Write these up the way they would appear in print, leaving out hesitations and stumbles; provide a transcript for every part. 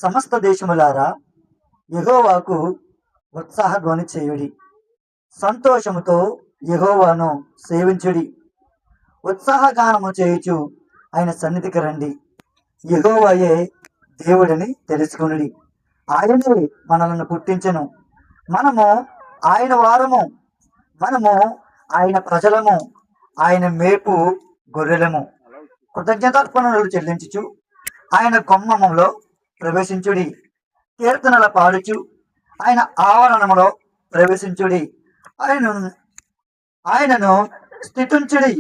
సమస్త దేశములారా యెహోవాకు ఉత్సాహధ్వని చేయుడి. సంతోషముతో యెహోవాను సేవించుడి. ఉత్సాహగానము చేయుచు ఆయన సన్నిధికి రండి. యెహోవాయే దేవుడని తెలుసుకొనుడి. ఆయనే మనలను పుట్టించెను. మనము ఆయన వారము. మనము ఆయన ప్రజలము. ఆయన మేపు గొర్రెలము. కృతజ్ఞతార్పణలు చెల్లించుచు ఆయన గుమ్మములో ప్రవేశించుడి. కీర్తనల పాడుచు ఆయన ఆవరణములో ప్రవేశించుడి. ఆయనను ఆయనను స్తుతించుడి.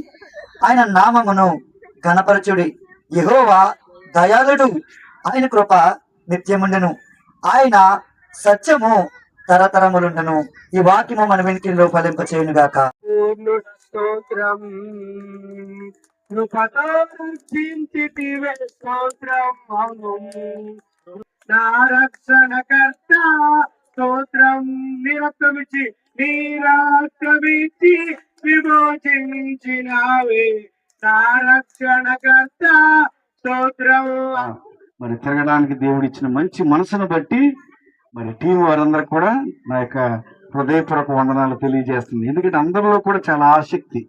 ఆయన నామమును ఘనపరచుడి. యెహోవా దయాళుడు. ఆయన కృప నిత్యముండును. ఆయన సత్యము తరతరములుండును. ఈ వాక్యము మన వెనుకల్లో ఫలింప చేయును గాక. స్తోత్రం కృపతో రక్షించితివే స్తోత్రం అవును నా రక్షణకర్త స్తోత్రం నిరక్తమిచ్చి విమోచించినావే నా రక్షణకర్త స్తోత్రం. మరి తిరగడానికి దేవుడు ఇచ్చిన మంచి మనసును బట్టి మరి టీం వారందరూ కూడా నా యొక్క హృదయపూర్వక వందనాలు తెలియజేస్తుంది. ఎందుకంటే అందరిలో కూడా చాలా ఆసక్తి,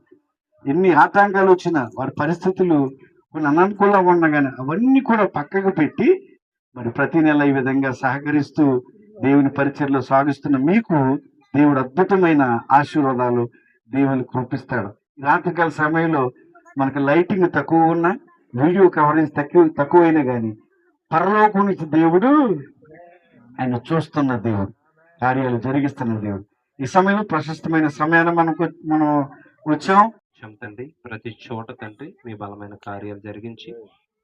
ఎన్ని ఆటంకాలు వచ్చినా వారి పరిస్థితులు కొన్ని అననుకూలంగా ఉండగానే అవన్నీ కూడా పక్కకు పెట్టి మరి ప్రతి నెల ఈ విధంగా సహకరిస్తూ దేవుని పరిచర్లో సాగిస్తున్న మీకు దేవుడు అద్భుతమైన ఆశీర్వాదాలు దేవుని కృపిస్తాడు. రాత్రికాల సమయంలో మనకు లైటింగ్ తక్కువ ఉన్నా, వీడియో కవరేజ్ తక్కువైనా కానీ పరలోకం నుంచి దేవుడు ఆయన చూస్తున్న దేవుడు, కార్యాలు జరిగిస్తున్న దేవుడు. ఈ సమయంలో ప్రశస్తమైన సమయాన్ని మనం వచ్చాం. తండ్రి, ప్రతి చోట తండ్రి మీ బలమైన కార్యాలు జరిగించి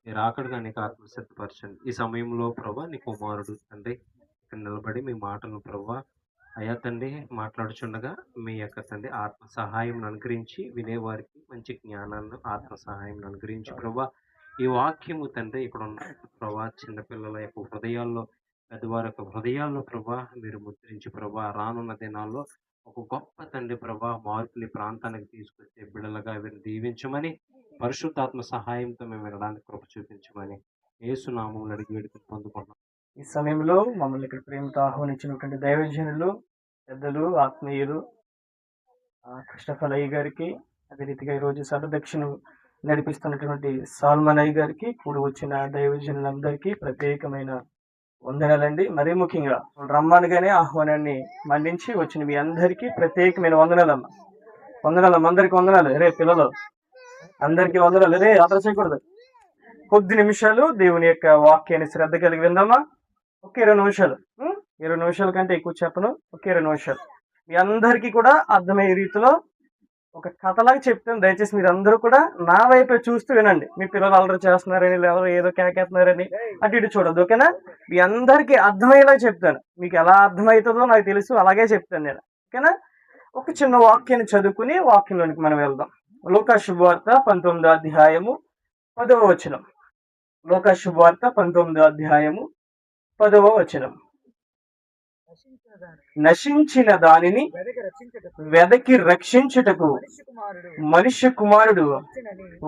మీరు ఆకడగా నీకు ఆత్మ సిద్ధపరచండి. ఈ సమయంలో ప్రభా నీ కుమారుడు తండ్రి ఇక్కడ నిలబడి మీ మాటలను ప్రభా అయ్యా తండ్రి మాట్లాడుచుండగా మీ యొక్క తండ్రి ఆత్మ సహాయం అనుగ్రహించి వినేవారికి మంచి జ్ఞానాన్ని ఆత్మ సహాయం అనుగ్రహించి ప్రభా ఈ వాక్యము తండ్రి ఇక్కడ ఉన్న ప్రభా చిన్నపిల్లల యొక్క హృదయాల్లో, పెద్దవారి యొక్క హృదయాల్లో ప్రభా మీరు ముద్రించి ప్రభా రానున్న దినాల్లో ఒక గొప్ప తండ్రి ప్రభా మార్పుని ప్రాంతానికి తీసుకొచ్చే బిడ్డలుగా వీరిని దీవించమని, పరిశుద్ధాత్మ సహాయంతో మేము వినడానికి కృప చూపించమని యేసునామములో అడిగి వేడుకలు పొందుకుంటున్నాం. ఈ సమయంలో మమ్మల్ని ఇక్కడ ప్రేమతో ఆహ్వానించినటువంటి దైవజనులు, పెద్దలు, ఆత్మీయులు కృష్ణఫలయ్య గారికి, అదే రీతిగా ఈరోజు సర్వదక్షిణ నడిపిస్తున్నటువంటి సాల్మనయ్య గారికి, కూడి వచ్చిన దైవజనులందరికీ ప్రత్యేకమైన వందనాలండి. మరీ ముఖ్యంగా రమ్మనగానే ఆహ్వానాన్ని మన్నించి వచ్చిన మీ అందరికీ ప్రత్యేకమైన వందనాలమ్మ. అందరికి వందనాలు. రే పిల్లలు అందరికీ వందనాలు. రే అదర చేయకూడదు. కొద్ది నిమిషాలు దేవుని యొక్క వాక్యాన్ని శ్రద్ధ కలిగి విందామా? ఒక 20 నిమిషాలు, 20 నిమిషాల కంటే ఎక్కువ చెప్పను. ఒక 20 నిమిషాలు మీ అందరికీ కూడా అర్థమయ్యే రీతిలో ఒక కథలాగా చెప్తాను. దయచేసి మీరు అందరూ కూడా నా వైపే చూస్తూ వినండి. మీ పిల్లలు అల్లరి చేస్తున్నారని, లేదా ఏదో కేకేస్తున్నారని అటు ఇటు చూడద్దు, ఓకేనా? మీ అందరికీ అర్థమయ్యేలా చెప్తాను. మీకు ఎలా అర్థమవుతుందో నాకు తెలుసు, అలాగే చెప్తాను నేను, ఓకేనా? ఒక చిన్న వాక్యాన్ని చదువుకుని వాక్యంలోనికి మనం వెళ్దాం. లూకా శుభవార్త 19వ అధ్యాయము 10వ వచనం. లూకా శుభవార్త 19వ అధ్యాయము 10వ వచనం. నశించిన దానిని వెదకి రక్షించుటకు మనుష్య కుమారుడు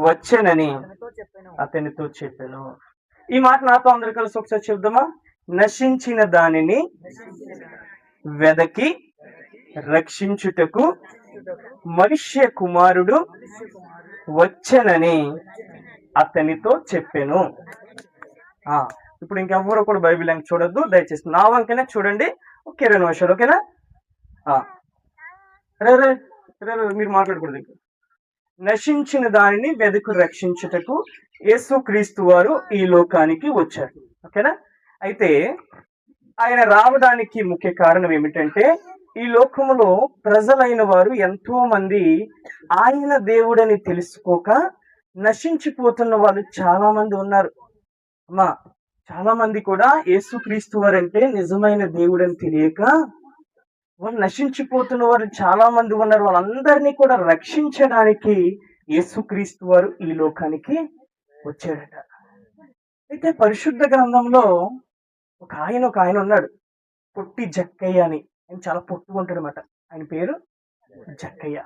వచ్చెనని అతనితో చెప్పాను. ఈ మాట నాతో అందరు కలిసి ఒకసారి చెప్దామా? నశించిన దానిని వెదకి రక్షించుటకు మనుష్య కుమారుడు వచ్చెనని అతనితో చెప్పాను. ఇప్పుడు ఇంకెవ్వరూ కూడా బైబిల్ వెంక చూడొద్దు, దయచేసి నా వంకనే చూడండి. ఒక 20 నిమిషాలు, ఓకేనా? మీరు మాట్లాడకూడదు. నశించిన దానిని వెదకు రక్షించుటకు యేసుక్రీస్తు వారు ఈ లోకానికి వచ్చారు, ఓకేనా? అయితే ఆయన రావడానికి ముఖ్య కారణం ఏమిటంటే, ఈ లోకములో ప్రజలైన వారు ఎంతో మంది ఆయన దేవుడని తెలుసుకోక నశించిపోతున్న వాళ్ళు చాలా మంది ఉన్నారు. అమ్మా, చాలా మంది కూడా యేసుక్రీస్తు వారు అంటే నిజమైన దేవుడని తెలియక వాళ్ళు నశించిపోతున్న వారు చాలా మంది ఉన్నారు. వాళ్ళందరినీ కూడా రక్షించడానికి యేసుక్రీస్తు వారు ఈ లోకానికి వచ్చాడట. అయితే పరిశుద్ధ గ్రంథంలో ఒక ఆయన ఉన్నాడు, పొట్టి జక్కయ్య అని. ఆయన చాలా పొట్టుగా ఉంటాడు అనమాట. ఆయన పేరు జక్కయ్య.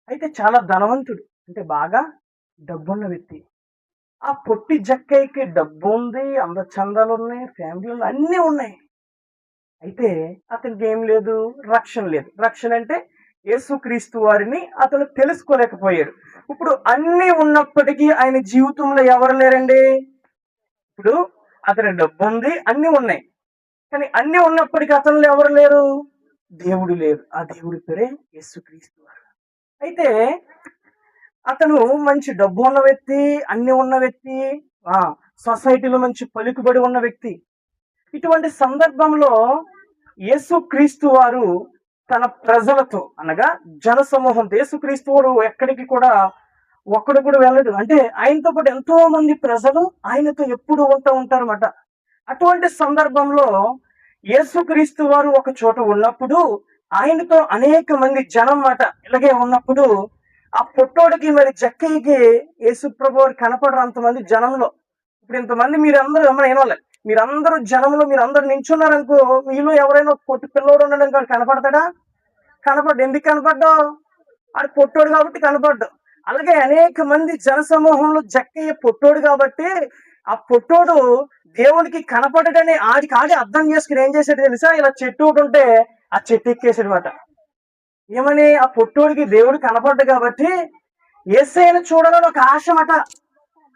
అయితే చాలా ధనవంతుడు, అంటే బాగా డబ్బున్న వ్యక్తి. ఆ పొట్టి జక్కయ్యకి డబ్బు ఉంది, అందచందాలు ఉన్నాయి, ఫ్యామిలీలు అన్నీ ఉన్నాయి. అయితే అతనికి ఏం లేదు, రక్షణ లేదు. రక్షణ అంటే యేసుక్రీస్తు వారిని అతను తెలుసుకోలేకపోయాడు. ఇప్పుడు అన్నీ ఉన్నప్పటికీ ఆయన జీవితంలో ఎవరు లేరండి? ఇప్పుడు అతని డబ్బు ఉంది, అన్నీ ఉన్నాయి. కానీ అన్నీ ఉన్నప్పటికీ అతనిలో ఎవరు లేరు? దేవుడు లేరు. ఆ దేవుడి పేరే యేసుక్రీస్తు వారు. అయితే అతను మంచి డబ్బు ఉన్న వ్యక్తి, అన్ని ఉన్న వ్యక్తి, ఆ సొసైటీలో మంచి పలుకుబడి ఉన్న వ్యక్తి. ఇటువంటి సందర్భంలో యేసుక్రీస్తు వారు తన ప్రజలతో అనగా జన సమూహంతో, యేసుక్రీస్తు వారు ఎక్కడికి కూడా ఒక్కడు కూడా వెళ్ళడు. అంటే ఆయనతో పాటు ఎంతో మంది ప్రజలు ఆయనతో ఎప్పుడు ఉంటారన్నమాట. అటువంటి సందర్భంలో యేసుక్రీస్తు వారు ఒక చోట ఉన్నప్పుడు ఆయనతో అనేక మంది జనం మాట ఇలాగే ఉన్నప్పుడు ఆ పొట్టోడికి మరి జక్కయ్యకి యేసు ప్రభు వారు కనపడరు అంతమంది జనంలో. ఇప్పుడు ఇంతమంది మీరందరూ ఏమైనా ఏమోలే, మీరందరూ జనంలో మీరందరూ నించున్నారనుకో, మీలో ఎవరైనా పొట్టి పిల్లోడు ఉండడానికి వాడు కనపడతాడా? కనపడ్డు. ఎందుకు కనపడ్డావు? ఆడు పొట్టోడు కాబట్టి కనపడ్డావు. అలాగే అనేక మంది జన సమూహంలో జక్కయ్య పొట్టోడు కాబట్టి ఆ పొట్టోడు దేవునికి కనపడడని ఆడికి అర్థం చేసుకుని ఏం చేశాడు తెలుసా? ఇలా చెట్టు ఒకటి ఉంటే ఆ చెట్టు ఎక్కేసాడు అనమాట. ఏమని? ఆ పొట్టోడికి దేవుడు కనపడ్డు కాబట్టి యేసయ్యను చూడాలని ఒక ఆశ మాట.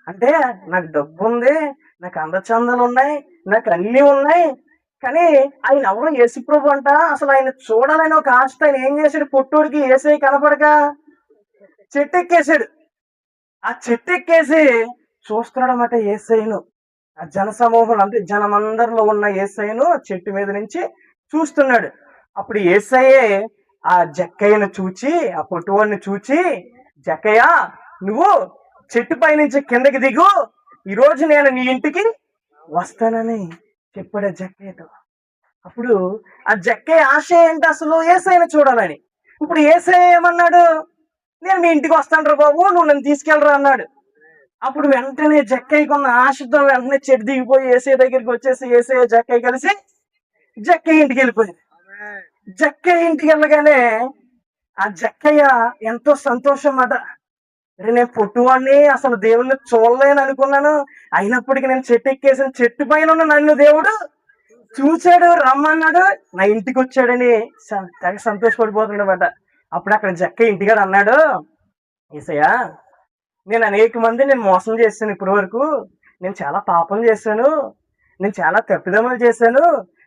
అంటే నాకు డబ్బు ఉంది, నాకు అందచందాలు ఉన్నాయి, నాకు అన్నీ ఉన్నాయి, కానీ ఆయన ఎవరో యేసుప్రభు అంట. అసలు ఆయన చూడాలని ఒక ఆశ ఆయన ఏం చేశాడు? పొట్టోడికి యేసయ్య కనపడక చెట్టు ఎక్కేసాడు. ఆ చెట్టు ఎక్కేసి చూస్తున్నాడు అన్నమాట యేసయ్యను. ఆ జన సమూహం అంటే జనమందరిలో ఉన్న యేసయ్యను చెట్టు మీద నుంచి చూస్తున్నాడు. అప్పుడు యేసయ్యే ఆ జక్కయ్యను చూచి, ఆ పొట్టువాడిని చూచి, జక్కయ్య నువ్వు చెట్టు పై నుంచి కిందకి దిగు, ఈరోజు నేను నీ ఇంటికి వస్తానని చెప్పాడు జక్కయ్యతో. అప్పుడు ఆ జక్కయ్య ఆశ ఏంటి? అసలు యేసయ్యను చూడాలని. ఇప్పుడు యేసయ్య ఏమన్నాడు? నేను మీ ఇంటికి వస్తాను రా బాబు, నువ్వు నన్ను తీసుకెళ్ళరా అన్నాడు. అప్పుడు వెంటనే జక్కయ్యకు ఉన్న ఆశతో వెంటనే చెట్టు దిగిపోయి యేసయ్య దగ్గరికి వచ్చేసి యేసయ్య జక్కయ్య కలిసి జక్కయ్య ఇంటికి వెళ్ళిపోయింది. జక్కయ్య ఇంటికి వెళ్ళగానే ఆ జక్కయ్య ఎంతో సంతోషం అన్నమాట. అరే నేను పొట్టువాడిని, అసలు దేవుణ్ణి చూడలేను అనుకున్నాను, అయినప్పటికీ నేను చెట్టు ఎక్కేసిన చెట్టు పైన ఉన్న నన్ను దేవుడు చూశాడు, రమ్మన్నాడు, నా ఇంటికి వచ్చాడని తెగ సంతోషపడిపోతున్నాడు అన్నమాట. అప్పుడు అక్కడ జక్కయ్య ఇంటికాడ అన్నాడు, యేసయ్య నేను అనేక మంది నేను మోసం చేశాను, ఇప్పటి వరకు నేను చాలా పాపం చేశాను, నేను చాలా తప్పిదములు చేశాను,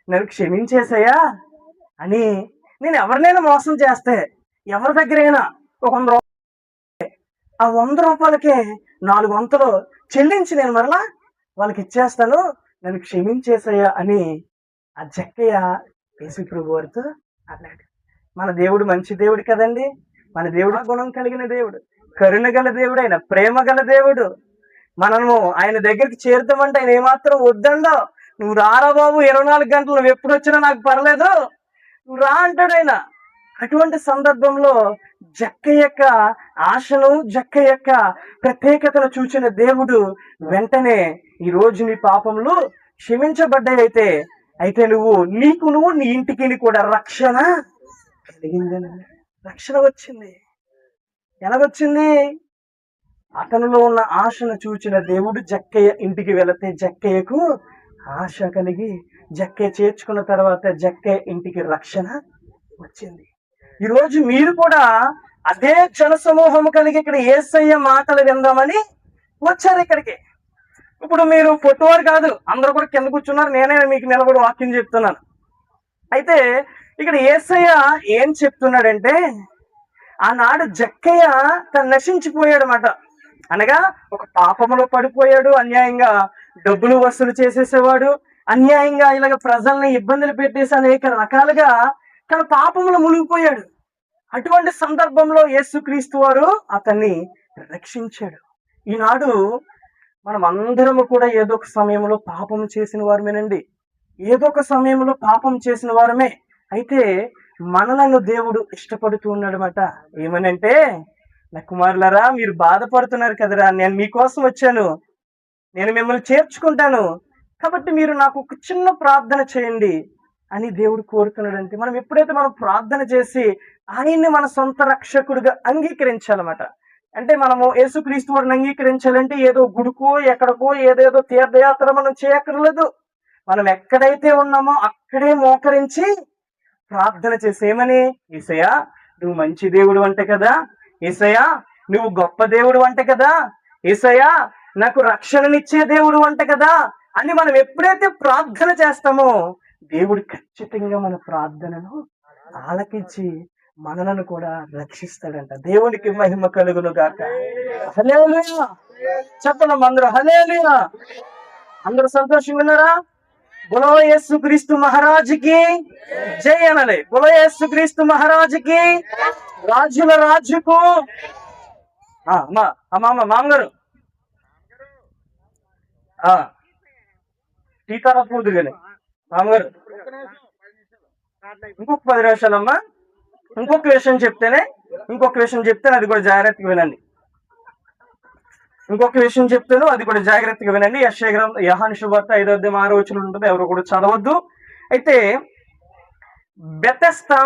నన్ను క్షమించేసయ్యా అని. నేను ఎవరినైనా మోసం చేస్తే ఎవరి దగ్గరైనా ఒక 100 రూపాయలు, ఆ 100 రూపాయలకే 4 వంతులు చెల్లించి నేను మరలా వాళ్ళకి ఇచ్చేస్తాను, నన్ను క్షమించేసయ్యా అని ఆ జక్కయ్య యేసుప్రభు వారితో అన్నాడు. మన దేవుడు మంచి దేవుడు కదండి. మన దేవుడు గుణం కలిగిన దేవుడు, కరుణ గల దేవుడు, ఆయన ప్రేమ గల దేవుడు. మనము ఆయన దగ్గరికి చేరుతామంటే ఆయన ఏమాత్రం వద్దండో, నువ్వు రారా బాబు, 24 గంటలు నువ్వు ఎప్పుడు వచ్చినా నాకు పర్లేదు, నువ్వు రా అంటాడు ఆయన. అటువంటి సందర్భంలో జక్కయ్య యొక్క ఆశను, జక్కయ్య యొక్క ప్రత్యేకతను చూసిన దేవుడు వెంటనే ఈ రోజు నీ పాపములు క్షమించబడ్డాయి, అయితే నువ్వు నీ ఇంటికి కూడా రక్షణ కలిగిందని. రక్షణ వచ్చింది. ఎలాగొచ్చింది? అతనిలో ఉన్న ఆశను చూచిన దేవుడు జక్కయ్య ఇంటికి వెళితే జక్కయ్యకు ఆశ కలిగి జక్కయ్య చేర్చుకున్న తర్వాత జక్కయ్య ఇంటికి రక్షణ వచ్చింది. ఈరోజు మీరు కూడా అదే జన సమూహము కలిగి ఇక్కడ యేసయ్య మాటలు విందామని వచ్చారు ఇక్కడికి. ఇప్పుడు మీరు పొట్టువారు కాదు, అందరూ కూడా కింద కూర్చున్నారు, నేనే మీకు నిలబడి వాక్యం చెప్తున్నాను. అయితే ఇక్కడ యేసయ్య ఏం చెప్తున్నాడంటే, ఆనాడు జక్కయ్య తను నశించిపోయాడు అన్నమాట. అనగా ఒక పాపములో పడిపోయాడు, అన్యాయంగా డబ్బులు వసూలు చేసేసేవాడు, అన్యాయంగా ఇలాగ ప్రజల్ని ఇబ్బందులు పెట్టేసి అనేక రకాలుగా తన పాపములో మునిగిపోయాడు. అటువంటి సందర్భంలో యేసుక్రీస్తు వారు అతన్ని రక్షించాడు. ఈనాడు మనం అందరము కూడా ఏదో ఒక సమయంలో పాపం చేసిన వారమేనండి, ఏదో ఒక సమయంలో పాపం చేసిన వారమే. అయితే మనలను దేవుడు ఇష్టపడుతూ ఉన్నాడు అన్నమాట. ఏమనంటే, నా కుమారులారా మీరు బాధపడుతున్నారు కదరా, నేను మీకోసం వచ్చాను, నేను మిమ్మల్ని చేర్చుకుంటాను, కాబట్టి మీరు నాకు ఒక చిన్న ప్రార్థన చేయండి అని దేవుడు కోరుతున్నాడంటే, మనం ఎప్పుడైతే మనం ప్రార్థన చేసి ఆయన్ని మన సొంత రక్షకుడిగా అంగీకరించాలన్నమాట. అంటే మనము యేసుక్రీస్తు వారిని అంగీకరించాలంటే ఏదో గుడికో ఎక్కడికో ఏదేదో తీర్థయాత్ర మనం చేయక్కర్లేదు. మనం ఎక్కడైతే ఉన్నామో అక్కడే మోకరించి ప్రార్థన చేసేమని, యేసయ్యా నువ్వు మంచి దేవుడు అంట కదా, యేసయ్యా నువ్వు గొప్ప దేవుడు అంట కదా, యేసయ్యా నాకు రక్షణనిచ్చే దేవుడు అంట కదా అని మనం ఎప్పుడైతే ప్రార్థన చేస్తామో దేవుడు ఖచ్చితంగా మన ప్రార్థనను ఆలకించి మనలను కూడా రక్షిస్తాడంట. దేవునికి మహిమ కలుగును గాక. హల్లెలూయా. చెప్పండి అందరూ హల్లెలూయా. అందరూ సంతోషంగా ఉన్నారా? బోలో యేసుక్రీస్తు మహారాజుకి జై అనాలి. బోలో యేసుక్రీస్తు మహారాజుకి, రాజుల రాజుకు. మామగారు టీకారా పూదుగానే మామగారు ఇంకొక 10 నిమిషాలమ్మా. ఇంకొక విషయం చెప్తాను, అది కూడా జాగ్రత్తగా వినండి. ఇంకొక విషయం చెప్తాను, అది కూడా జాగ్రత్తగా వినండి. యోహాను సువార్త 5:6 ఉంటుంది, ఎవరు కూడా చదవద్దు. అయితే బెతెస్దా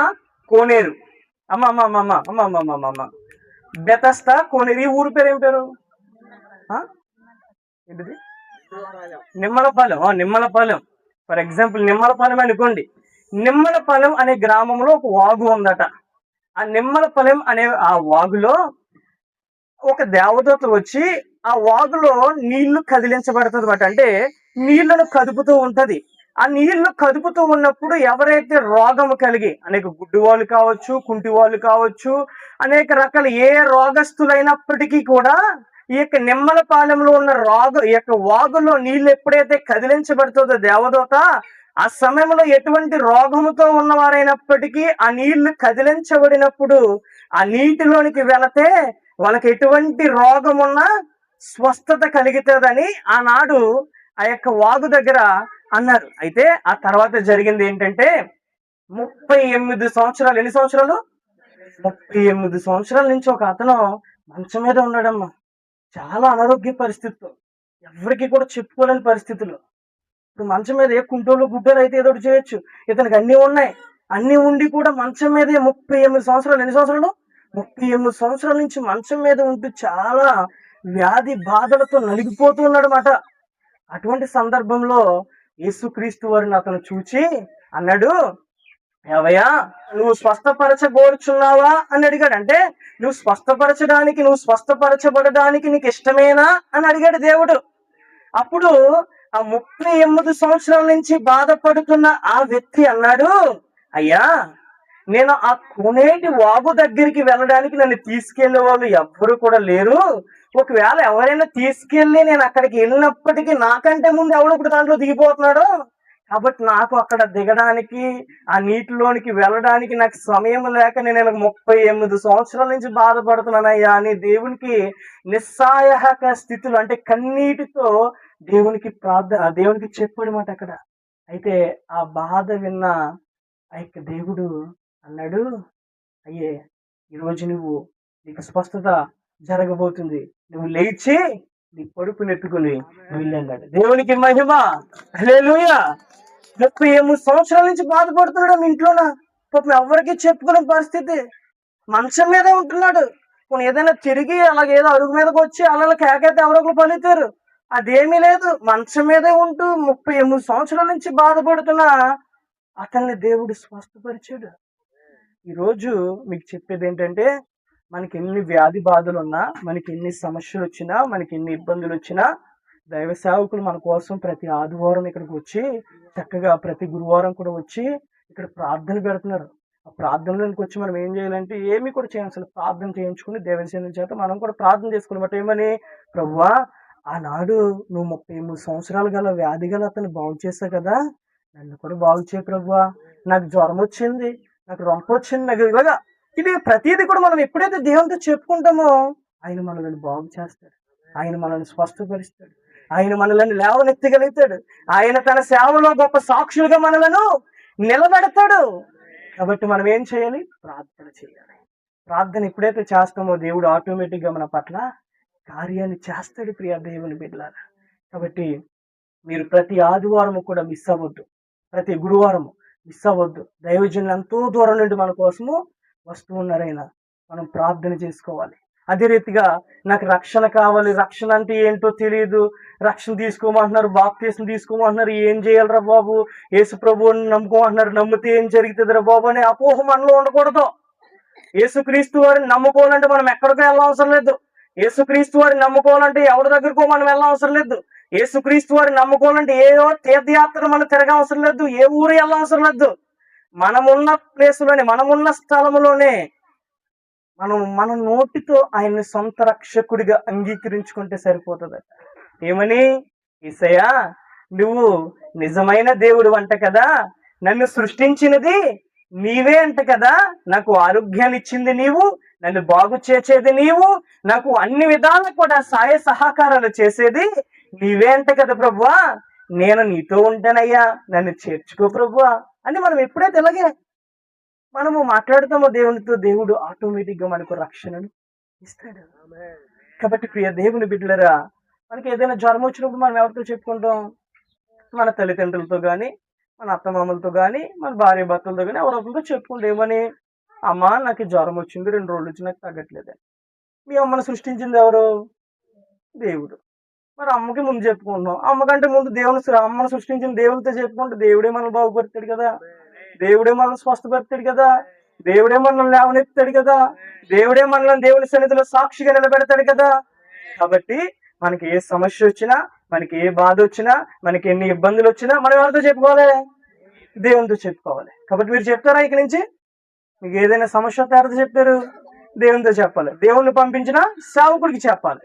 కోనేరు, బెతెస్దా కోనేరు, ఈ ఊరు పేరు ఏం పేరు? ఏంటిది? నిమ్మలపాలెం. ఫర్ ఎగ్జాంపుల్ నిమ్మలపాలెం అనుకోండి. నిమ్మలపాలెం అనే గ్రామంలో ఒక వాగు ఉందట. ఆ నిమ్మలపాలెం అనే ఆ వాగులో ఒక దేవదూత వచ్చి ఆ వాగులో నీళ్లు కదిలించబడుతుంది అన్నమాట. అంటే నీళ్లను కదుపుతూ ఉంటది. ఆ నీళ్లు కదుపుతూ ఉన్నప్పుడు ఎవరైతే రోగము కలిగి, అనేక గుడ్డి వాళ్ళు కావచ్చు, కుంటి వాళ్ళు కావచ్చు, అనేక రకాల ఏ రోగస్తులైనప్పటికీ కూడా ఈ యొక్క నిమ్మలపాలెంలో ఉన్న ఈ యొక్క వాగులో నీళ్లు ఎప్పుడైతే కదిలించబడుతుందో దేవదూత, ఆ సమయంలో ఎటువంటి రోగముతో ఉన్నవారైనప్పటికీ ఆ నీళ్లు కదిలించబడినప్పుడు ఆ నీటిలోనికి వెళితే వాళ్ళకి ఎటువంటి రోగం ఉన్నా స్వస్థత కలుగుతుందని ఆనాడు ఆ యొక్క వాగు దగ్గర అన్నారు. అయితే ఆ తర్వాత జరిగింది ఏంటంటే 38 సంవత్సరాలు, ఎన్ని సంవత్సరాలు? 38 సంవత్సరాల నుంచి ఒక అతను మంచం మీద ఉన్నాడమ్మా. చాలా అనారోగ్య పరిస్థితులు, ఎవరికి కూడా చెప్పుకోలేని పరిస్థితులు. ఇప్పుడు మంచం మీద ఏ కుంటోళ్ళు గుడ్డలు అయితే ఏదో చేయొచ్చు, ఇతనికి అన్ని ఉన్నాయి. అన్ని ఉండి కూడా మంచం మీదే 38 సంవత్సరాలు, ఎన్ని సంవత్సరాలు? 38 సంవత్సరాల నుంచి మంచం మీద ఉంటూ చాలా వ్యాధి బాధలతో నలిగిపోతూ ఉన్నాడు అన్నమాట. అటువంటి సందర్భంలో యేసుక్రీస్తు వారిని అతను చూచి అన్నాడు, ఏవయ్యా నువ్వు స్వస్థపరచగోరుచున్నావా అని అడిగాడు. అంటే నువ్వు స్వస్థపరచబడడానికి నీకు ఇష్టమేనా అని అడిగాడు దేవుడు. అప్పుడు ఆ 38 సంవత్సరాల నుంచి బాధపడుతున్న ఆ వ్యక్తి అన్నాడు, అయ్యా నేను ఆ కోనేటి వాగు దగ్గరికి వెళ్ళడానికి నన్ను తీసుకెళ్లే వాళ్ళు ఎవ్వరు కూడా లేరు. ఒకవేళ ఎవరైనా తీసుకెళ్లి నేను అక్కడికి వెళ్ళినప్పటికీ నాకంటే ముందు ఎవడో ఒకటి దాంట్లో దిగిపోతున్నాడు. కాబట్టి నాకు అక్కడ దిగడానికి, ఆ నీటిలోనికి వెళ్ళడానికి నాకు సమయం లేక నేను 38 సంవత్సరాల నుంచి బాధపడుతున్నానయ్యా అని దేవునికి నిస్సహాయక స్థితిలో, అంటే కన్నీటితో దేవునికి చెప్పాడమాట అక్కడ. అయితే ఆ బాధ విన్న ఆ యొక్క దేవుడు అన్నాడు, అయ్యే ఈరోజు నీకు స్వస్థత జరగబోతుంది, నువ్వు లేచి నీ కొడుకుని ఎత్తుకుని వెళ్ళన్నాడు. దేవునికి మహిమ. హల్లెలూయా. 38 సంవత్సరాల నుంచి బాధపడుతున్నాడు మీ ఇంట్లోన. పాపం ఎవరికి చెప్పుకునే పరిస్థితి, మంచం మీదే ఉంటున్నాడు. కొన్ని ఏదైనా తిరిగి అలాగేదో అడుగు మీదకి వచ్చి అలా కేకైతే ఎవరొకరు పలుకుతారు, అదేమీ లేదు. మంచం మీదే ఉంటూ 38 సంవత్సరాల నుంచి బాధపడుతున్న అతన్ని దేవుడు స్వస్థపరిచాడు. ఈరోజు మీకు చెప్పేది ఏంటంటే, మనకి ఎన్ని వ్యాధి బాధలు ఉన్నా, మనకి ఎన్ని సమస్యలు వచ్చినా, మనకి ఎన్ని ఇబ్బందులు వచ్చినా, దైవ సేవకులు మన కోసం ప్రతి ఆదివారం ఇక్కడికి వచ్చి చక్కగా ప్రతి గురువారం కూడా వచ్చి ఇక్కడ ప్రార్థన పెడుతున్నారు. ఆ ప్రార్థనలోకి వచ్చి మనం ఏం చేయాలంటే ఏమీ కూడా చేయాల్సిన ప్రార్థన చేయించుకుని దేవసేన చేత మనం కూడా ప్రార్థన చేసుకున్నమాట. ఏమని? ప్రభువా ఆనాడు నువ్వు 38 సంవత్సరాలు గల వ్యాధి గల అతను బాగు చేశావు కదా, నన్ను కూడా బాగు చేయ ప్రభువా. నాకు జ్వరం వచ్చింది, నాకు రొంప వచ్చింది, నాకు ఇలాగా. ఇది ప్రతిదీ కూడా మనం ఎప్పుడైతే దేవునితో చెప్పుకుంటామో ఆయన మనల్ని బాగు చేస్తాడు, ఆయన మనల్ని స్వస్థపరుస్తాడు, ఆయన మనల్ని లేవనెత్తగలుగుతాడు, ఆయన తన సేవలో గొప్ప సాక్షులుగా మనలను నిలబెడతాడు. కాబట్టి మనం ఏం చేయాలి? ప్రార్థన చేయాలి. ప్రార్థన ఎప్పుడైతే చేస్తామో దేవుడు ఆటోమేటిక్గా మన పట్ల కార్యాన్ని చేస్తాడు. ప్రియ దేవుని బిడ్డలారా, కాబట్టి మీరు ప్రతి ఆదివారము కూడా మిస్ అవ్వద్దు, ప్రతి గురువారము మిస్ అవ్వద్దు. దైవజనులు ఎంతో దూరం నుండి మన కోసము వస్తూ ఉన్నారైనా మనం ప్రార్థన చేసుకోవాలి. అదే రీతిగా నాకు రక్షణ కావాలి, రక్షణ అంటే ఏంటో తెలియదు, రక్షణ తీసుకోమంటున్నారు, బాప్తీసం తీసుకోమంటున్నారు, ఏం చేయాలరా బాబు, యేసు ప్రభువుని నమ్ముకోమంటున్నారు, నమ్మితే ఏం జరుగుతుందిరా బాబు అనే అపోహ మనలో ఉండకూడదు. యేసుక్రీస్తు వారిని నమ్ముకోవాలంటే మనం ఎక్కడికో వెళ్ళవసరం లేదు. యేసుక్రీస్తు వారిని నమ్ముకోవాలంటే ఎవరి దగ్గరకో మనం వెళ్ళవసరం లేదు. యేసుక్రీస్తు వారిని నమ్ముకోవాలంటే ఏదో తీర్థయాత్ర మనం తిరగవసరం లేదు, ఏ ఊరు వెళ్ళవసరం లేదు. మనమున్న ప్లేసులోనే, మనమున్న స్థలంలోనే మన నోటితో ఆయన్ని సొంత రక్షకుడిగా అంగీకరించుకుంటే సరిపోతుంది. ఏమని? యేసయ్యా, నువ్వు నిజమైన దేవుడు అంట కదా, నన్ను సృష్టించినది నీవే అంట కదా, నాకు ఆరోగ్యాన్ని ఇచ్చింది నీవు, నన్ను బాగు చేసేది నీవు, నాకు అన్ని విధాలు కూడా సహాయ సహకారాలు చేసేది నీవే అంట కదా ప్రభువా, నేను నీతో ఉంటానయ్యా, నన్ను చేర్చుకో ప్రభువా అని మనం ఎప్పుడైతే ఇలాగే మనము మాట్లాడుతామో దేవునితో, దేవుడు ఆటోమేటిక్ గా మనకు రక్షణను ఇస్తాడు. కాబట్టి ప్రియ దేవుని బిడ్డలరా, మనకి ఏదైనా జ్వరం వచ్చినప్పుడు మనం ఎవరితో చెప్పుకుంటాం? మన తల్లిదండ్రులతో కానీ, మన అత్తమామలతో కానీ, మన భార్య భర్తలతో కానీ ఎవరితో చెప్పుకుంటాం. ఏమని? అమ్మ నాకు జ్వరం వచ్చింది, 2 రోజులు వచ్చి నాకు తగ్గట్లేదు. మీ అమ్మను సృష్టించింది ఎవరు? దేవుడు. మరి అమ్మకి ముందు చెప్పుకుంటున్నాం. అమ్మకంటే ముందు అమ్మను సృష్టించిన దేవునితో చెప్పుకుంటే దేవుడే మనల్ని బాగుపడతాడు కదా, దేవుడే మనల్ని స్వస్థపడతాడు కదా, దేవుడే మనల్ని లేవనెత్తాడు కదా, దేవుడే మనల్ని దేవుని సన్నిధిలో సాక్షిగా నిలబెడతాడు కదా. కాబట్టి మనకి ఏ సమస్య వచ్చినా, మనకి ఏ బాధ వచ్చినా, మనకి ఎన్ని ఇబ్బందులు వచ్చినా మనం ఎవరితో చెప్పుకోవాలి? దేవునితో చెప్పుకోవాలి. కాబట్టి మీరు చెప్తారా ఇక నుంచి? మీకు ఏదైనా సమస్య వస్తే ఎవరితో చెప్తారు? దేవునితో చెప్పాలి. దేవుణ్ణి పంపించిన సేవకుడికి చెప్పాలి.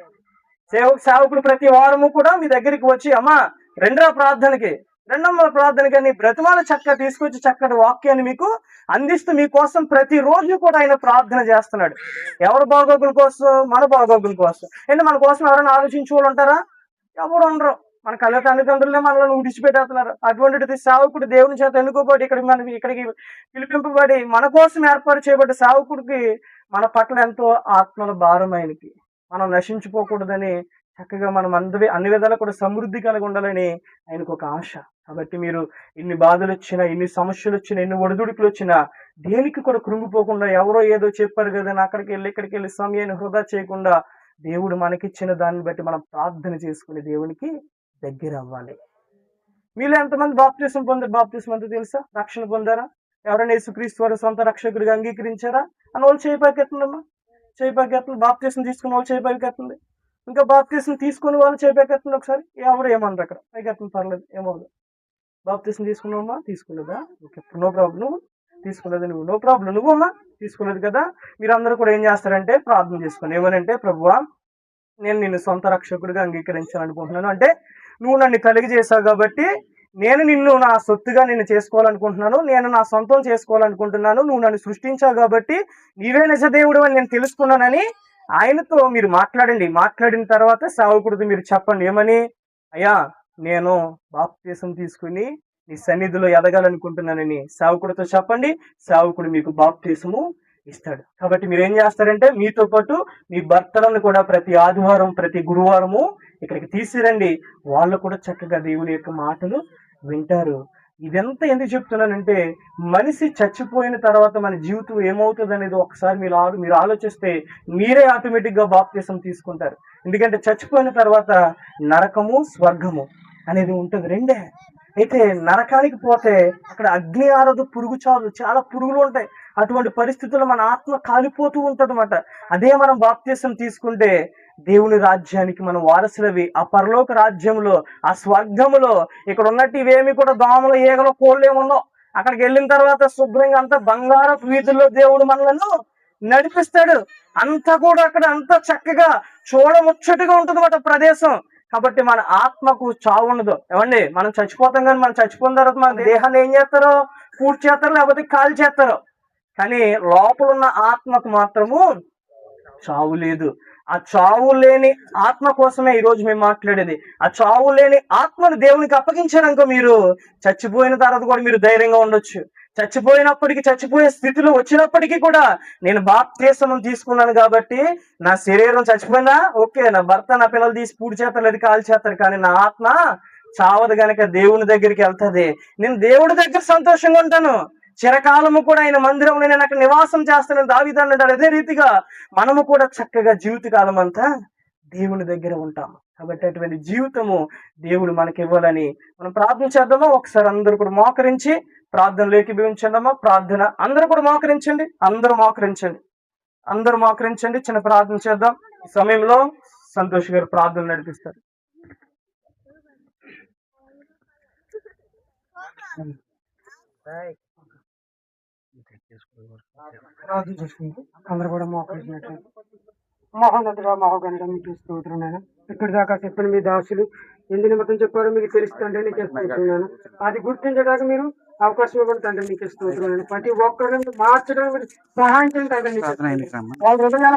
సేవకుడు ప్రతి వారము కూడా మీ దగ్గరికి వచ్చి, అమ్మా రెండవ ప్రార్థనకి అని బ్రతిమాల చక్కగా తీసుకొచ్చి చక్కటి వాక్యాన్ని మీకు అందిస్తూ మీకోసం ప్రతిరోజు కూడా ఆయన ప్రార్థన చేస్తున్నాడు. ఎవరి బాగోగుల కోసం? మన బాగోగుల కోసం. అంటే మన కోసం ఎవరైనా ఆలోచించే వాళ్ళు ఉంటారా? ఎవరు ఉండరు. మన తల్లిదండ్రులే మనల్ని విడిచిపెట్టేస్తున్నారు. అటువంటిది సేవకుడు దేవుని చేత ఎన్నుకోబడి ఇక్కడికి పిలిపింపబడి మన కోసం ఏర్పాటు చేయబడ్డ సేవకుడికి మన పట్ల ఎంతో ఆత్మల భారం ఆయనకి. మనం నశించిపోకూడదని, చక్కగా మనం అన్ని విధాలు కూడా సమృద్ధి కలిగి ఉండాలని ఆయనకు ఒక ఆశ. కాబట్టి మీరు ఇన్ని బాధలు వచ్చినా, ఇన్ని సమస్యలు వచ్చినా, ఇన్ని ఒడిదుడుకులు వచ్చినా దేనికి కూడా కృంగిపోకుండా, ఎవరో ఏదో చెప్పారు కదా అక్కడికి వెళ్ళి సమయాన్ని వృధా చేయకుండా దేవుడు మనకిచ్చిన దాన్ని బట్టి మనం ప్రార్థన చేసుకుని దేవునికి దగ్గర అవ్వాలి. మీలో ఎంతమంది బాప్తిస్మం అంతా తెలుసా? రక్షణ పొందారా? ఎవరైనా యేసుక్రీస్తు వారు సొంత రక్షకుడిగా అంగీకరించారా అని వాళ్ళు చేయి పైకెత్తుందమ్మా, చేయి పైకెత్తుంది. బాప్తిస్మం తీసుకున్న వాళ్ళు చేయి పైకెత్తుంది. ఇంకా బాప్తిస్మం తీసుకుని వాళ్ళు చేయి పైకెత్తుంది. ఒకసారి ఎవరు ఏమన్నారు అక్కడ? పైకెత్తుంది, పర్లేదు, ఏమవుతుంది. బాప్తిస్మం తీసుకున్నావమ్మా? తీసుకోలేదా? Okay, no problem. నువ్వు తీసుకోలేదు, నువ్వు నో ప్రాబ్లం, నువ్వమ్మా తీసుకోలేదు కదా. మీరు అందరూ కూడా ఏం చేస్తారంటే ప్రార్థన చేసుకోండి. ఏమనంటే, ప్రభువా నేను నిన్ను సొంత రక్షకుడిగా అంగీకరించాలనుకుంటున్నాను. అంటే నువ్వు నన్ను కలిగి చేశావు కాబట్టి నేను నిన్ను నా సొత్తుగా నిన్ను చేసుకోవాలనుకుంటున్నాను, నేను నా సొంతం చేసుకోవాలనుకుంటున్నాను. నువ్వు నన్ను సృష్టించావు కాబట్టి నీవే నిజదేవుడు అని నేను తెలుసుకున్నానని ఆయనతో మీరు మాట్లాడండి. మాట్లాడిన తర్వాత సేవకుడితో మీరు చెప్పండి. ఏమని? అయ్యా నేను బాప్తిసం తీసుకుని నీ సన్నిధిలో ఎదగాలనుకుంటున్నానని సేవకుడితో చెప్పండి. సేవకుడు మీకు బాప్తిసము ఇస్తాడు. కాబట్టి మీరు ఏం చేస్తారంటే మీతో పాటు మీ భర్తలను కూడా ప్రతి ఆదివారం, ప్రతి గురువారము ఇక్కడికి తీసుకురండి. వాళ్ళు కూడా చక్కగా దేవుని యొక్క మాటలు వింటారు. ఇదంతా ఎందుకు చెప్తున్నానంటే, మనిషి చచ్చిపోయిన తర్వాత మన జీవితం ఏమవుతుంది అనేది ఒకసారి మీరు ఆలోచిస్తే మీరే ఆటోమేటిక్గా బాప్తిసం తీసుకుంటారు. ఎందుకంటే చచ్చిపోయిన తర్వాత నరకము, స్వర్గము అనేది ఉంటుంది, రెండే. అయితే నరకానికి పోతే అక్కడ అగ్ని ఆరదు, పురుగు చాలు, చాలా పురుగులు ఉంటాయి. అటువంటి పరిస్థితుల్లో మన ఆత్మ కాలిపోతూ ఉంటుంది అన్నమాట. అదే మనం బాప్తిసం తీసుకుంటే దేవుని రాజ్యానికి మనం వారసులవి. ఆ పరలోక రాజ్యంలో, ఆ స్వర్గములో ఇక్కడ ఉన్నట్టు ఇవేమి కూడా దోమలు, ఈగలు, కోళ్ళు ఏముండవు. అక్కడికి వెళ్ళిన తర్వాత శుభ్రంగా అంతా బంగారపు వీధుల్లో దేవుడు మనలను నడిపిస్తాడు. అంతా కూడా అక్కడ అంతా చక్కగా చూడముచ్చటగా ఉంటుంది అన్నమాట ప్రదేశం. కాబట్టి మన ఆత్మకు చావు ఉండదు. ఏమండి, మనం చచ్చిపోతాం, కానీ మనం చచ్చిపోయిన తర్వాత మన దేహాన్ని ఏం చేస్తారో పూర్తి చేస్తారో లేకపోతే కాల్ చేస్తారో, కానీ లోపల ఉన్న ఆత్మకు మాత్రము చావు లేదు. ఆ చావు లేని ఆత్మ కోసమే ఈరోజు మేము మాట్లాడేది. ఆ చావు లేని ఆత్మను దేవునికి అప్పగించారనుకో, మీరు చచ్చిపోయిన తర్వాత కూడా మీరు ధైర్యంగా ఉండొచ్చు. చచ్చిపోయే స్థితిలో వచ్చినప్పటికీ కూడా నేను బాప్తిసం తీసుకున్నాను కాబట్టి నా శరీరం చచ్చిపోయినా ఓకే, నా భర్త, నా పిల్లలు తీసి పూడి చేస్తారు, లేదు కాల్ చేస్తారు, కానీ నా ఆత్మ చావదు గనక దేవుని దగ్గరికి వెళ్తుంది. నేను దేవుడి దగ్గర సంతోషంగా ఉంటాను. చిరకాలము కూడా ఆయన మందిరంలో నేను అక్కడ నివాసం చేస్తానని దావీదు అన్నాడు. అదే రీతిగా మనము కూడా చక్కగా జీవితకాలం అంతా దేవుని దగ్గర ఉంటాం. కాబట్టి అటువంటి జీవితము దేవుడు మనకి ఇవ్వాలని మనం ప్రార్థన చేద్దామా? ఒకసారి అందరూ కూడా మోకరించి ప్రార్థనలు ఏకీభవించండమ్మా. ప్రార్థన అందరూ కూడా మోకరించండి, అందరూ మోకరించండి. చిన్న ప్రార్థన చేద్దాం. ఈ సమయంలో సంతోష్ గారు ప్రార్థన నడిపిస్తారు. ప్రార్థన చేసుకుంటూ అందరూ కూడా మోకరించినట్టు. మహోన్నతుడా మహోగణుడా మీకు స్తోత్రున్నాను. ఇక్కడి దాకా చెప్పిన మీ దాసులు ఎందు నిమిత్తం చెప్పారో మీకు తెలుస్తుంటే నీకు స్తోత్రున్నాను. అది గుర్తించడానికి మీరు అవకాశం ఇవ్వండి తండ్రి, నీకు స్తోత్రున్నాను. ప్రతి ఒక్కరిని మార్చడానికి మీరు సహాయం చేయండి తండ్రి. నీకు స్తోత్రం. వాళ్ళ హృదయాల